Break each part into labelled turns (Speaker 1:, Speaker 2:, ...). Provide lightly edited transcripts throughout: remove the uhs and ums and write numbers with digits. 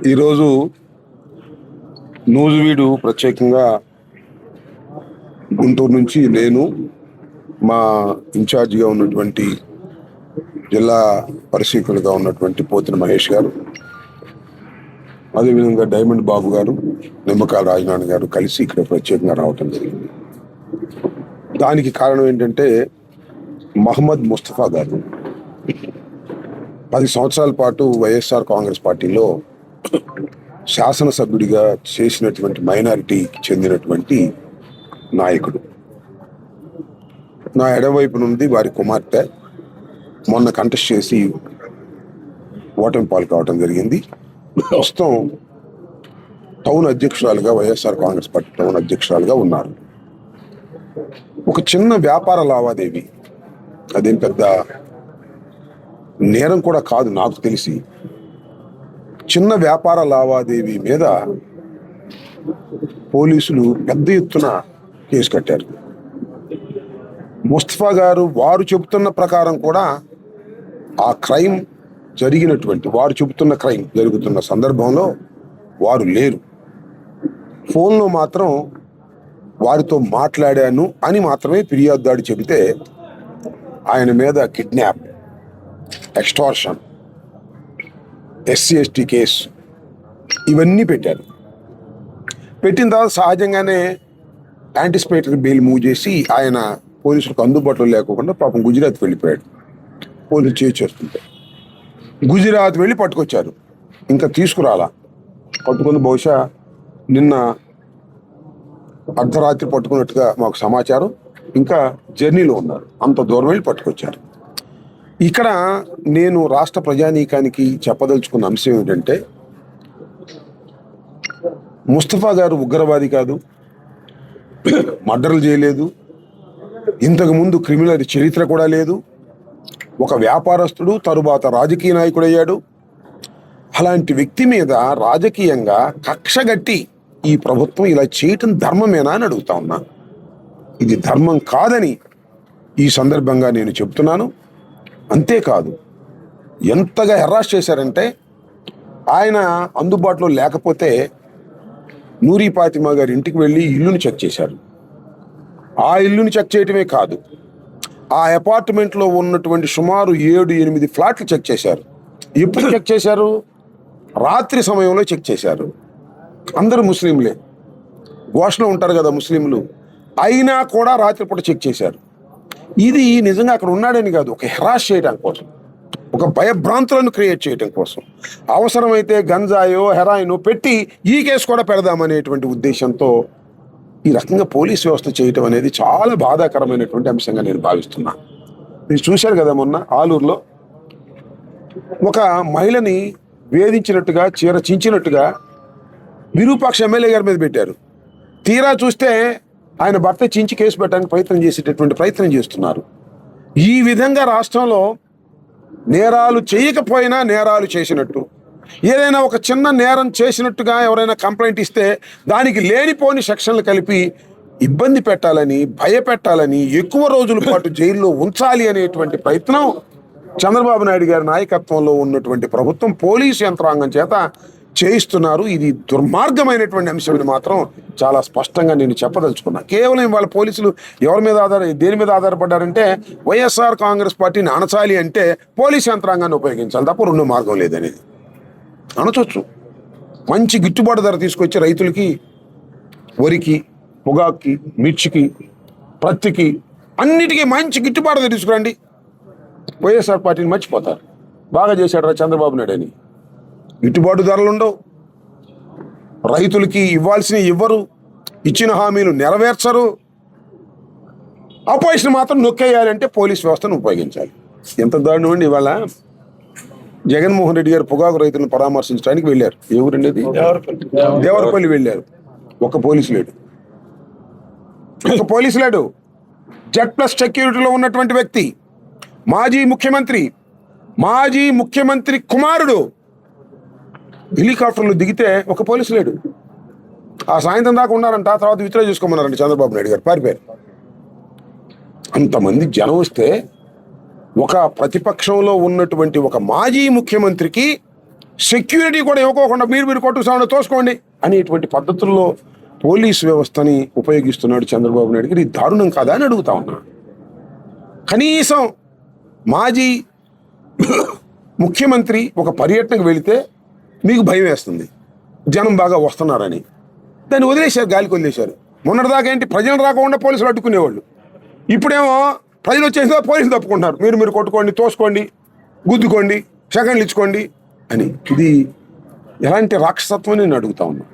Speaker 1: ఈరోజు నూజివీడు ప్రత్యేకంగా గుంటూరు నుంచి నేను మా ఇన్ఛార్జిగా ఉన్నటువంటి జిల్లా పరిశీలకులుగా ఉన్నటువంటి పోతిన మహేష్ గారు, అదేవిధంగా డైమండ్ బాబు గారు, నిమ్మకాయల రాజనారాయణ గారు కలిసి ఇక్కడ ప్రత్యేకంగా రావటం జరిగింది. దానికి కారణం ఏంటంటే మహమ్మద్ ముస్తఫా గారు 10 సంవత్సరాల పాటు వైఎస్ఆర్ కాంగ్రెస్ పార్టీలో శాసనసభ్యుడిగా చేసినటువంటి మైనారిటీకి చెందినటువంటి నాయకుడు. నా ఎడవైపు నుండి వారి కుమార్తె మొన్న కంటెస్ట్ చేసి ఓటమి పాలు కావటం జరిగింది. ప్రస్తుతం టౌన్ అధ్యక్షురాలుగా, వైఎస్ఆర్ కాంగ్రెస్ పార్టీ టౌన్ అధ్యక్షురాలుగా ఉన్నారు. ఒక చిన్న వ్యాపార లావాదేవీ, అదేం పెద్ద నేరం కూడా కాదు నాకు తెలిసి. చిన్న వ్యాపార లావాదేవీ మీద పోలీసులు పెద్ద ఎత్తున కేసు కట్టారు. ముస్తఫా గారు వారు చెబుతున్న ప్రకారం కూడా ఆ క్రైమ్ జరిగినటువంటి, వారు చెబుతున్న క్రైమ్ జరుగుతున్న సందర్భంలో వారు లేరు. ఫోన్లో మాత్రం వారితో మాట్లాడాను అని మాత్రమే ఫిర్యాదుదారు చెబితే ఆయన మీద కిడ్నాప్, ఎక్స్టార్షన్, SC/ST కేసు ఇవన్నీ పెట్టారు. పెట్టిన తర్వాత సహజంగానే యాంటిసిపేటరీ బెయిల్ మూవ్ చేసి ఆయన పోలీసులకు అందుబాటులో లేకుండా పాపం గుజరాత్ వెళ్ళిపోయాడు. పోలీసులు చేస్తుంటే గుజరాత్ వెళ్ళి పట్టుకొచ్చారు. ఇంకా తీసుకురాలా, పట్టుకుని బహుశా నిన్న అర్ధరాత్రి పట్టుకున్నట్టుగా మాకు సమాచారం. ఇంకా జర్నీలో ఉన్నారు, అంత దూరం వెళ్ళి పట్టుకొచ్చారు. ఇక్కడ నేను రాష్ట్ర ప్రజానీకానికి చెప్పదలుచుకున్న అంశం ఏంటంటే, ముస్తఫా గారు ఉగ్రవాది కాదు, మర్డర్లు చేయలేదు, ఇంతకుముందు క్రిమినల్ చరిత్ర కూడా లేదు, ఒక వ్యాపారస్తుడు తరువాత రాజకీయ నాయకుడయ్యాడు. అలాంటి వ్యక్తి మీద రాజకీయంగా కక్షగట్టి ఈ ప్రభుత్వం ఇలా చేయటం ధర్మమేనా అని అడుగుతా ఉన్నా. ఇది ధర్మం కాదని ఈ సందర్భంగా నేను చెప్తున్నాను. అంతేకాదు, ఎంతగా హెరాస్ చేశారంటే, ఆయన అందుబాటులో లేకపోతే నూరి ఫాతిమా గారి ఇంటికి వెళ్ళి ఇల్లుని చెక్ చేశారు. ఆ ఇల్లుని చెక్ చేయటమే కాదు, ఆ అపార్ట్మెంట్లో ఉన్నటువంటి సుమారు 7-8 ఫ్లాట్లు చెక్ చేశారు. ఎప్పుడు చెక్ చేశారు? రాత్రి సమయంలో చెక్ చేశారు. అందరూ ముస్లింలే, ఘోషలో ఉంటారు కదా ముస్లింలు, అయినా కూడా రాత్రిపూట చెక్ చేశారు. ఇది నిజంగా అక్కడ ఉన్నాడని కాదు, ఒక హెరాస్ చేయడం కోసం, ఒక భయభ్రాంతులను క్రియేట్ చేయడం కోసం, అవసరమైతే గంజాయో హెరాయినో పెట్టి ఈ కేసు కూడా పెడదామనేటువంటి ఉద్దేశంతో ఈ రకంగా పోలీస్ వ్యవస్థ చేయటం అనేది చాలా బాధాకరమైనటువంటి అంశంగా నేను భావిస్తున్నా. మీరు చూశారు కదా, మొన్న ఆలూరులో ఒక మహిళని వేధించినట్టుగా, చీర చించినట్టుగా విరూపాక్ష ఎమ్మెల్యే గారి మీద పెట్టారు. తీరా చూస్తే ఆయన భర్త చించి కేసు పెట్టడానికి ప్రయత్నం చేస్తున్నారు. ఈ విధంగా రాష్ట్రంలో నేరాలు చేయకపోయినా నేరాలు చేసినట్టు, ఏదైనా ఒక చిన్న నేరం చేసినట్టుగా ఎవరైనా కంప్లైంట్ ఇస్తే దానికి లేనిపోని సెక్షన్లు కలిపి ఇబ్బంది పెట్టాలని, భయపెట్టాలని, ఎక్కువ రోజుల పాటు జైల్లో ఉంచాలి అనేటువంటి ప్రయత్నం చంద్రబాబు నాయుడు గారి నాయకత్వంలో ఉన్నటువంటి ప్రభుత్వం పోలీసు యంత్రాంగం చేత చేయిస్తున్నారు. ఇది దుర్మార్గమైనటువంటి అంశం మాత్రం చాలా స్పష్టంగా నేను చెప్పదలుచుకున్నా. కేవలం వాళ్ళ పోలీసులు దేని మీద ఆధారపడ్డారంటే, వైఎస్ఆర్ కాంగ్రెస్ పార్టీని అణచాలి అంటే పోలీసు యంత్రాంగాన్ని ఉపయోగించాలి తప్ప రెండో మార్గం లేదనేది. అనచొచ్చు, మంచి గిట్టుబాటు ధర తీసుకొచ్చి రైతులకి, వరికి, పొగాకుకి, మిర్చికి, పత్తికి, అన్నిటికీ మంచి గిట్టుబాటు ధర తీసుకురండి. వైఎస్ఆర్ పార్టీని మర్చిపోతారు. బాగా చేశాడు చంద్రబాబు నాయుడు అని. గిట్టుబాటు ధరలు ఉండవు, రైతులకి ఇవ్వాల్సినవి ఇవ్వరు, ఇచ్చిన హామీలు నెరవేర్చరు. అపోజిషన్ మాత్రం నొక్కేయాలంటే పోలీస్ వ్యవస్థను ఉపయోగించాలి. ఎంత దారుణం అండి! ఇవాళ జగన్మోహన్ రెడ్డి గారు పొగాకు రైతులను పరామర్శించడానికి వెళ్ళారు. ఏ ఊరండి అది? దేవరపల్లి వెళ్ళారు. ఒక పోలీసు లేడు. Z+ సెక్యూరిటీలో ఉన్నటువంటి వ్యక్తి, మాజీ ముఖ్యమంత్రి కుమారుడు హెలికాప్టర్లు దిగితే ఒక పోలీసు లేడు. ఆ సాయంత్రం దాకా ఉన్నారంట, తర్వాత విత్డ్రా చేసుకోమన్నారంట చంద్రబాబు నాయుడు గారు, పారిపోయారు. అంతమంది జనం వస్తే ఒక ప్రతిపక్షంలో ఉన్నటువంటి ఒక మాజీ ముఖ్యమంత్రికి సెక్యూరిటీ కూడా ఇవ్వకోకుండా మీరు కొట్టుకు తోసుకోండి అనేటువంటి పద్ధతుల్లో పోలీసు వ్యవస్థని ఉపయోగిస్తున్నాడు చంద్రబాబు నాయుడు గారు. ఇది దారుణం కాదా అని అడుగుతా ఉన్నా. కనీసం మాజీ ముఖ్యమంత్రి ఒక పర్యటనకు వెళితే మీకు భయం వేస్తుంది, జనం బాగా వస్తున్నారని. దాన్ని వదిలేశారు, గాలికి వదిలేశారు. మొన్నటిదాకా ఏంటి, ప్రజలు రాకుండా పోలీసులు అడ్డుకునేవాళ్ళు. ఇప్పుడేమో ప్రజలు వచ్చేసిన పోలీసులు తప్పుకుంటున్నారు. మీరు కొట్టుకోండి, తోసుకోండి, గుద్దుకోండి, సెకండ్లు ఇచ్చుకోండి అని. ఇది ఎలాంటి రాక్షసత్వం నేను అడుగుతా ఉన్నా.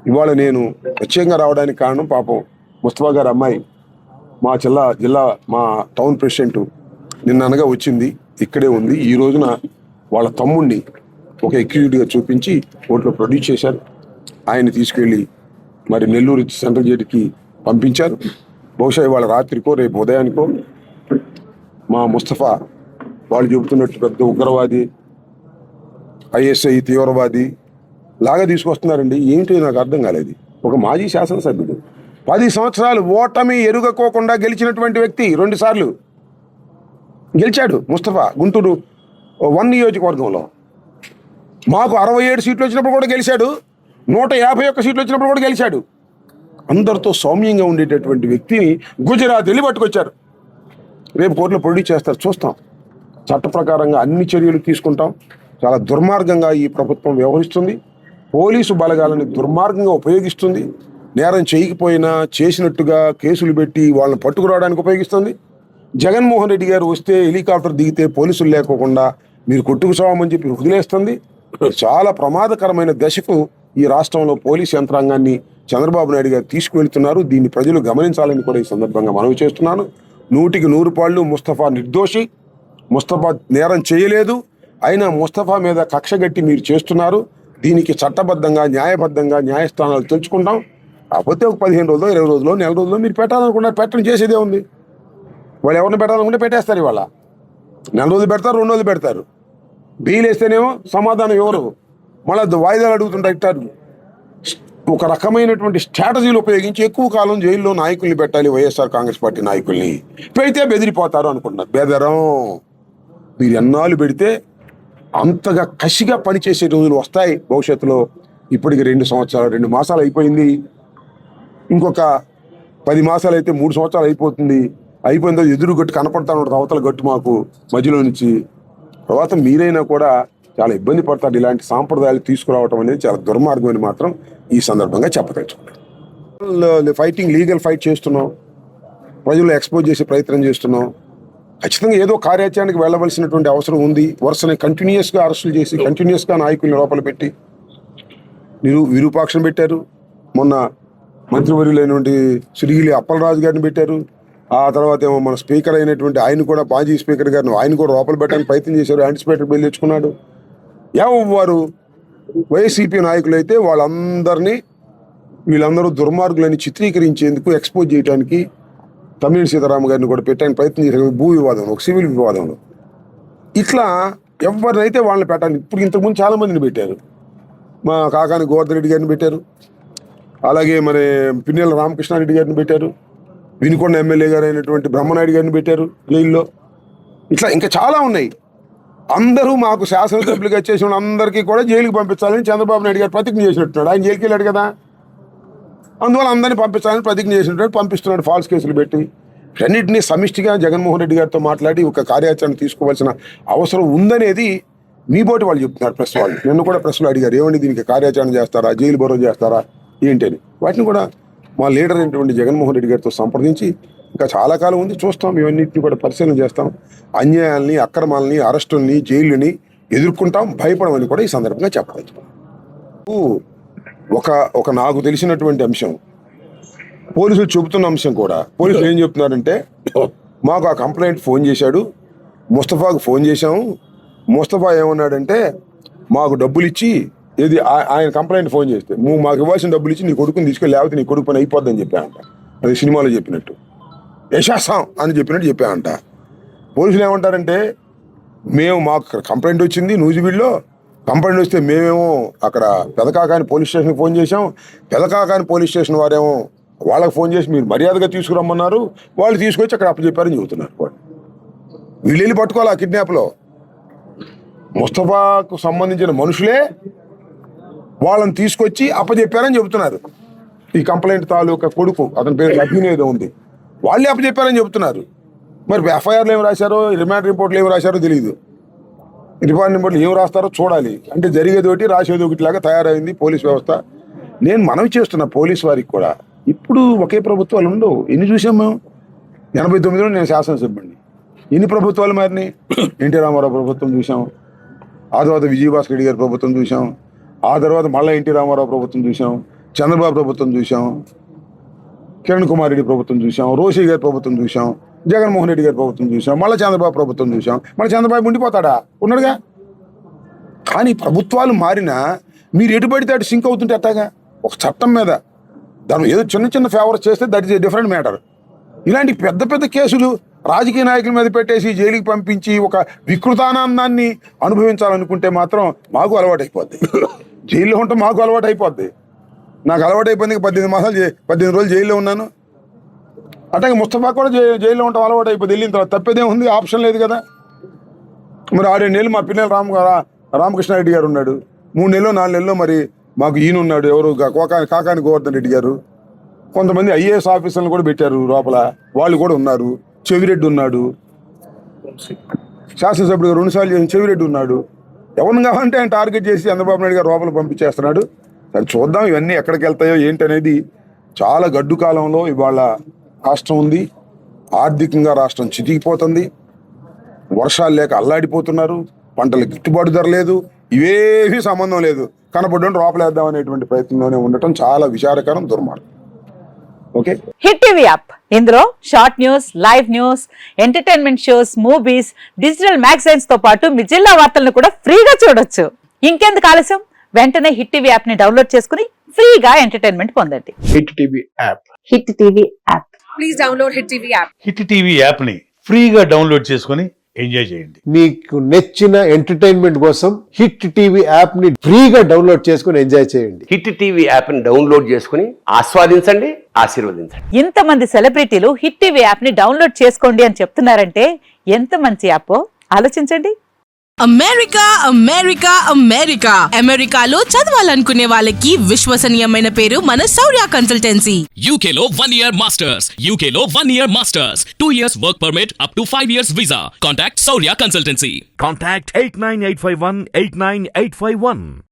Speaker 1: ఇవాళ నేను ప్రత్యేకంగా రావడానికి కారణం, పాపం ముస్తఫా గారి అమ్మాయి మా జిల్లా మా టౌన్ ప్రెసిడెంట్ నిన్న అనగా వచ్చింది, ఇక్కడే ఉంది. ఈ రోజున వాళ్ళ తమ్ముడిని ఒక ఎక్యూజ్డ్గా చూపించి కోర్టులో ప్రొడ్యూస్ చేశారు. ఆయన తీసుకెళ్ళి మరి నెల్లూరు సెంట్రల్ జైలుకి పంపించారు. బహుశా ఇవాళ రాత్రికో రేపు ఉదయానికో మా ముస్తఫా వాళ్ళు చెబుతున్నట్టు పెద్ద ఉగ్రవాది, ఐఎస్ఐ తీవ్రవాది లాగా తీసుకొస్తున్నారండి. ఏంటో నాకు అర్థం కాలేదు. ఒక మాజీ శాసనసభ్యుడు 10 సంవత్సరాలు ఓటమి ఎరుగకోకుండా గెలిచినటువంటి వ్యక్తి 2 సార్లు గెలిచాడు ముస్తఫా గుంటూరు 1 నియోజకవర్గంలో. మాకు 67 సీట్లు వచ్చినప్పుడు కూడా గెలిచాడు, 151 సీట్లు వచ్చినప్పుడు కూడా గెలిచాడు. అందరితో సౌమ్యంగా ఉండేటటువంటి వ్యక్తిని గుజరాత్ వెళ్ళి పట్టుకొచ్చారు. రేపు కోర్టులో ప్రొడ్యూస్ చేస్తారు, చూస్తాం. చట్ట ప్రకారంగా అన్ని చర్యలు తీసుకుంటాం. చాలా దుర్మార్గంగా ఈ ప్రభుత్వం వ్యవహరిస్తుంది. పోలీసు బలగాలని దుర్మార్గంగా ఉపయోగిస్తుంది. నేరం చేయకపోయినా చేసినట్టుగా కేసులు పెట్టి వాళ్ళని పట్టుకురావడానికి ఉపయోగిస్తుంది. జగన్మోహన్ రెడ్డి గారు వస్తే హెలికాప్టర్ దిగితే పోలీసులు లేకోకుండా మీరు కొట్టుకు చావమని చెప్పి వదిలేస్తుంది. చాలా ప్రమాదకరమైన దశకు ఈ రాష్ట్రంలో పోలీసు యంత్రాంగాన్ని చంద్రబాబు నాయుడు గారు తీసుకువెళ్తున్నారు. దీన్ని ప్రజలు గమనించాలని కూడా ఈ సందర్భంగా మనవి చేస్తున్నాను. 100కి 100 పాళ్ళు ముస్తఫా నిర్దోషి. ముస్తఫా నేరం చేయలేదు. అయినా ముస్తఫా మీద కక్షగట్టి మీరు చేస్తున్నారు. దీనికి చట్టబద్ధంగా న్యాయబద్ధంగా న్యాయస్థానాలు తెలుసుకుంటాం. కాకపోతే ఒక 15 రోజులు 20 రోజులు నెల రోజుల్లో మీరు పెట్టాలనుకున్నారు, పెట్టడం చేసేదే ఉంది. వాళ్ళు ఎవరిని పెట్టాలనుకుంటే పెట్టేస్తారు. ఇవాళ నెల రోజులు పెడతారు, 2 రోజులు పెడతారు. బెయిల్ వేస్తేనేమో సమాధానం ఎవరు, మళ్ళీ వాయిదాలు అడుగుతుంటారు. ఒక రకమైనటువంటి స్ట్రాటజీలు ఉపయోగించి ఎక్కువ కాలం జైల్లో నాయకుల్ని పెట్టాలి. వైఎస్ఆర్ కాంగ్రెస్ పార్టీ నాయకుల్ని పెడితే బెదిరిపోతారు అనుకుంటున్నారు. బెదరం. మీరు ఎన్నాళ్ళు పెడితే అంతగా కసిగా పనిచేసే రోజులు వస్తాయి భవిష్యత్తులో. ఇప్పటికి 2 సంవత్సరాలు 2 మాసాలు అయిపోయింది. ఇంకొక 10 మాసాలు అయితే 3 సంవత్సరాలు అయిపోతుంది. అయిపోయిన తర్వాత ఎదురు గట్టు కనపడతా ఉంటుంది, అవతల గట్టు మాకు మధ్యలో నుంచి. తర్వాత మీరైనా కూడా చాలా ఇబ్బంది పడతారు. ఇలాంటి సాంప్రదాయాలు తీసుకురావటం అనేది చాలా దుర్మార్గం అని మాత్రం ఈ సందర్భంగా చెప్పదలుచుకున్నాను. ఫైటింగ్ లీగల్ ఫైట్ చేస్తున్నాం, ప్రజలు ఎక్స్పోజ్ చేసే ప్రయత్నం చేస్తున్నాం. ఖచ్చితంగా ఏదో కార్యాచరణకి వెళ్ళవలసినటువంటి అవసరం ఉంది. వరుసని కంటిన్యూస్గా అరెస్టులు చేసి కంటిన్యూస్గా నాయకుల్ని లోపల పెట్టి విరూపాక్షను పెట్టారు. మొన్న మంత్రివర్యులైనటువంటి శ్రీగిలి అప్పలరాజు గారిని పెట్టారు. ఆ తర్వాత ఏమో మన స్పీకర్ అయినటువంటి ఆయన కూడా, మాజీ స్పీకర్ గారిని ఆయన కూడా లోపల పెట్టడానికి ప్రయత్నం చేశారు. యాంటిసిపేటెడ్ బెయిల్ తెచ్చుకున్నాడు. ఎవరు వైసీపీ నాయకులు అయితే వీళ్ళందరూ దుర్మార్గులని చిత్రీకరించేందుకు, ఎక్స్పోజ్ చేయడానికి తమ్మినేని సీతారామ గారిని కూడా పెట్టడానికి ప్రయత్నం చేశారు. భూ వివాదంలో, ఒక సివిల్ వివాదంలో. ఇట్లా ఎవరినైతే వాళ్ళని పెట్టాలి. ఇప్పుడు ఇంతకుముందు చాలా మందిని పెట్టారు. మా కాకాని గోవర్ధన్ రెడ్డి గారిని పెట్టారు, అలాగే మరి పిన్నెల రామకృష్ణారెడ్డి గారిని పెట్టారు, వినుకొండ ఎమ్మెల్యే గారు అయినటువంటి బ్రహ్మనాయుడు గారిని పెట్టారు జైల్లో. ఇట్లా ఇంకా చాలా ఉన్నాయి. అందరూ మాకు శాసనసభ్యులుగా చేసిన అందరికీ కూడా జైలుకి పంపించాలని చంద్రబాబు నాయుడు గారు ప్రతిజ్ఞ చేసినట్టున్నాడు. ఆయన జైలుకి వెళ్ళాడు కదా, అందువల్ల అందరినీ పంపించాలని ప్రతిజ్ఞ చేసినట్టు పంపిస్తున్నాడు ఫాల్స్ కేసులు పెట్టి. అన్నింటినీ సమిష్టిగా జగన్మోహన్ రెడ్డి గారితో మాట్లాడి ఒక కార్యాచరణ తీసుకోవాల్సిన అవసరం ఉందనేది మీ బోటి వాళ్ళు చెప్తున్నారు. ప్రెస్ వాళ్ళు నిన్ను కూడా ప్రెస్లో అడిగారు, ఏమండి దీనికి కార్యాచరణ చేస్తారా, జైలు బరో చేస్తారా ఏంటని. వాటిని కూడా మా లీడర్ అయినటువంటి జగన్మోహన్ రెడ్డి గారితో సంప్రదించి ఇంకా చాలా కాలం ఉంది, చూస్తాం. ఇవన్నింటినీ కూడా పరిశీలన చేస్తాం. అన్యాయాల్ని, అక్రమాలని, అరెస్టుల్ని, జైళ్ళని ఎదుర్కొంటాం, భయపడమని కూడా ఈ సందర్భంగా చెప్పవచ్చు. ఒక నాకు తెలిసినటువంటి అంశం, పోలీసులు చెబుతున్న అంశం కూడా. పోలీసులు ఏం చెప్తున్నారంటే, మాకు ఆ కంప్లైంట్ ఫోన్ చేశాడు, ముస్తఫాకు ఫోన్ చేశాము. ముస్తఫా ఏమన్నాడంటే, మాకు డబ్బులు ఇచ్చి, ఏది ఆయన కంప్లైంట్ ఫోన్ చేస్తే మాకు ఇవ్వాల్సిన డబ్బులు ఇచ్చి నీ కొడుకుని తీసుకెళ్ళి, లేకపోతే నీ కొడుకు పని అయిపోద్దని చెప్పానంట. అది సినిమాలో చెప్పినట్టు, యశాసం అని చెప్పినట్టు చెప్పానంట. పోలీసులు ఏమంటారంటే, మాకు కంప్లైంట్ వచ్చింది నూజివీడులో, కంప్లైంట్ వస్తే మేమేమో అక్కడ పెదకాకాని పోలీస్ స్టేషన్కి ఫోన్ చేసాం. పెదకాకాని పోలీస్ స్టేషన్ వారేమో వాళ్ళకి ఫోన్ చేసి మీరు మర్యాదగా తీసుకురమ్మన్నారు, వాళ్ళు తీసుకొచ్చి అక్కడ అప్పచెప్పారని చెబుతున్నారు. వీళ్ళు వెళ్ళి పట్టుకోవాలి ఆ కిడ్నాప్లో. ముస్తఫాకు సంబంధించిన మనుషులే వాళ్ళని తీసుకొచ్చి అప్పచెప్పారని చెబుతున్నారు. ఈ కంప్లైంట్ తాలూకా కొడుకు, అతని పేరు అభినేదో ఉంది, వాళ్ళే అప్పచెప్పారని చెబుతున్నారు. మరి ఎఫ్ఐఆర్లు ఏమి రాశారో, రిమాండ్ రిపోర్ట్లు ఏమి రాశారో తెలియదు. రిమాండ్ రిపోర్ట్లు ఏం రాస్తారో చూడాలి. అంటే జరిగేది ఒకటి రాసేది ఒకటిలాగా తయారైంది పోలీస్ వ్యవస్థ. నేను మనవి చేస్తున్నా పోలీస్ వారికి కూడా, ఇప్పుడు ఒకే ప్రభుత్వాలు ఉండవు. ఎన్ని చూసాం మేము? 89లో నేను శాసనసభ్యుడిని. ఎన్ని ప్రభుత్వాలు మారినాయి? ఎన్టీ రామారావు ప్రభుత్వం చూసాం, ఆ తర్వాత విజయభాస్కర్ రెడ్డి గారి ప్రభుత్వం చూసాం, ఆ తర్వాత మళ్ళీ ఎన్టీ రామారావు ప్రభుత్వం చూసాం, చంద్రబాబు ప్రభుత్వం చూసాం, కిరణ్ కుమార్ రెడ్డి ప్రభుత్వం చూసాం, రోషి గారి ప్రభుత్వం చూసాం, జగన్మోహన్ రెడ్డి గారి ప్రభుత్వం చూసాం, మళ్ళీ చంద్రబాబు ప్రభుత్వం చూసాం. మళ్ళీ చంద్రబాబు ఉండిపోతాడా? ఉన్నాడుగా. కానీ ప్రభుత్వాలు మారినా మీరు ఎటు పడితే అటు సింక్ అవుతుంటే అట్టాగా. ఒక చట్టం మీద దాని ఏదో చిన్న చిన్న ఫేవర్స్ చేస్తే that is a different matter. ఇలాంటి పెద్ద పెద్ద కేసులు రాజకీయ నాయకుల మీద పెట్టేసి జైలుకి పంపించి ఒక వికృతానందాన్ని అనుభవించాలనుకుంటే మాత్రం మాకు అలవాటు అయిపోద్ది. జైల్లో ఉంటే మాకు అలవాటు అయిపోద్ది. నాకు అలవాటు అయిపోయింది. 18 రోజులు జైల్లో ఉన్నాను. అట్లాగే ముస్తఫా కూడా జైల్లో ఉంటాం అలవాటు అయిపోద్ది. వెళ్ళిన తర్వాత తప్పేదేముంది? ఆప్షన్ లేదు కదా. మరి 6-7 నెలలు మా పిల్లలు రామకృష్ణారెడ్డి గారు ఉన్నాడు, 3 నెలలు 4 నెలలు మరి మాకు ఈయన ఉన్నాడు, ఎవరు కాకాని గోవర్ధన్ రెడ్డి గారు. కొంతమంది ఐఏఎస్ ఆఫీసర్లు కూడా పెట్టారు లోపల, వాళ్ళు కూడా ఉన్నారు. చెవిరెడ్డి ఉన్నాడు, శాసనసభ్యుడు 2 సార్లు చేసిన చెవిరెడ్డి ఉన్నాడు. ఎవరిని కావాలంటే ఆయన టార్గెట్ చేసి చంద్రబాబు నాయుడు గారు లోపల పంపించేస్తున్నాడు. సరే చూద్దాం ఇవన్నీ ఎక్కడికి వెళ్తాయో ఏంటనేది. చాలా గడ్డు కాలంలో ఇవాళ రాష్ట్రం ఉంది. ఆర్థికంగా రాష్ట్రం చితికిపోతుంది. వర్షాలు లేక అల్లాడిపోతున్నారు. పంటలకు గిట్టుబాటు ధర లేదు. ఇవేమీ సంబంధం లేదు. కనపడడం లోపలేద్దాం అనేటువంటి ప్రయత్నంలోనే ఉండటం చాలా విచారకరం, దుర్మార్గం. ఓకే.
Speaker 2: హిట్ టీవీ యాప్, ఇందులో short news, live news, entertainment shows, movies, digital magazines తో పాటు మీ జిల్లా వార్తలను కూడా ఫ్రీగా చూడొచ్చు. ఇంకెందుకు ఆలస్యం? వెంటనే హిట్ టీవీ యాప్ ని డౌన్లోడ్ చేసుకుని ఫ్రీగా ఎంటర్టైన్మెంట్ పొందండి.
Speaker 3: Hit TV app.
Speaker 2: Hit TV app.
Speaker 4: Please download hit TV app.
Speaker 5: Hit TV app ని ఫ్రీగా డౌన్లోడ్ చేసుకుని ఎంజాయ్ చేయండి.
Speaker 3: మీకు నచ్చిన ఎంటర్టైన్మెంట్ కోసం హిట్ టీవీ యాప్ ని ఫ్రీగా డౌన్లోడ్ చేసుకుని ఎంజాయ్ చేయండి.
Speaker 6: హిట్ టీవీ యాప్ ని డౌన్లోడ్ చేసుకుని ఆస్వాదించండి, ఆశీర్వదించండి.
Speaker 2: ఇంతమంది సెలబ్రిటీలు హిట్ టీవీ యాప్ ని డౌన్లోడ్ చేసుకోండి అని చెప్తున్నారంటే ఎంత మంచి యాప్ ఆలోచించండి.
Speaker 4: అమెరికా అమెరికా అమెరికా అమెరికాలో చదవాలనుకునే వాళ్ళకి విశ్వసనీయమైన పేరు మన శౌర్య కన్సల్టెన్సీ.
Speaker 7: UK లో 1 year masters. UK లో 1 year masters. 2 years work permit up to 5 years visa. Contact Saurya Consultancy.
Speaker 8: Contact 89851 89851.